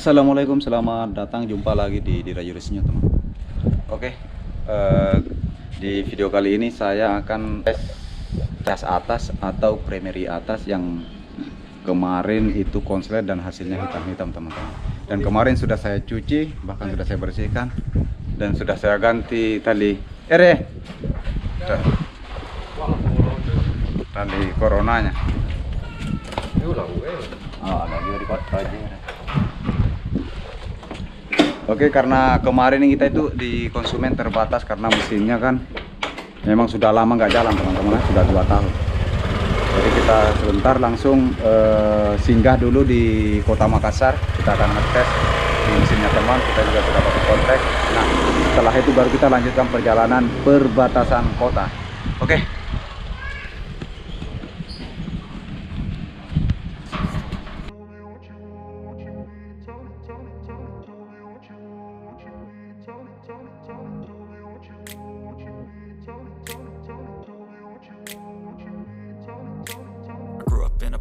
Assalamualaikum, selamat datang, jumpa lagi di DIRA YURISnya teman. Oke, di video kali ini saya akan tes cas atas atau primary atas yang kemarin itu konslet dan hasilnya hitam-hitam teman-teman. Dan kemarin sudah saya cuci, bahkan sudah saya bersihkan dan sudah saya ganti tali tali coronanya. Oke, karena kemarin kita itu di konsumen terbatas karena mesinnya kan memang sudah lama nggak jalan teman-teman, sudah 2 tahun. Jadi kita sebentar langsung singgah dulu di Kota Makassar. Kita akan ngetes di mesinnya teman, kita juga sudah pakai kontak. Nah, setelah itu baru kita lanjutkan perjalanan perbatasan kota. Oke.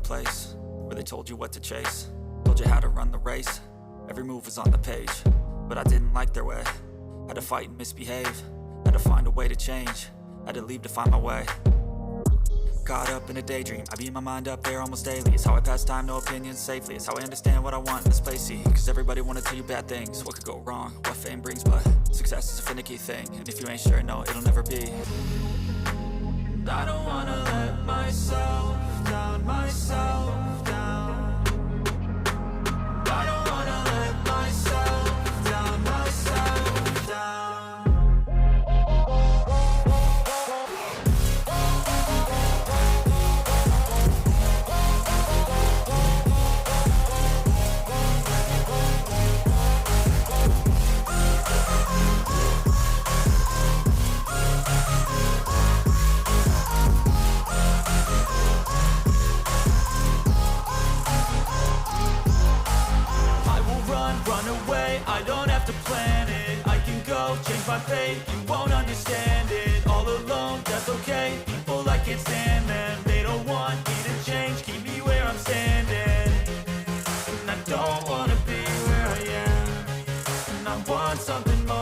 Place where they told you what to chase, told you how to run the race, every move was on the page, but I didn't like their way. Had to fight and misbehave, had to find a way to change, had to leave to find my way. Caught up in a daydream, I beat my mind up there almost daily. It's how I pass time, no opinions safely. It's how I understand what I want in this place, see. Cause everybody wanna tell you bad things, what could go wrong, what fame brings. But success is a finicky thing, and if you ain't sure, no, it'll never be. I don't wanna let myself down, myself down. I don't wanna let myself down, myself down. Run away, I don't have to plan it. I can go, change my fate, you won't understand it. All alone, that's okay, people I can't stand them. They don't want me to change, keep me where I'm standing. And I don't wanna be where I am, and I want something more.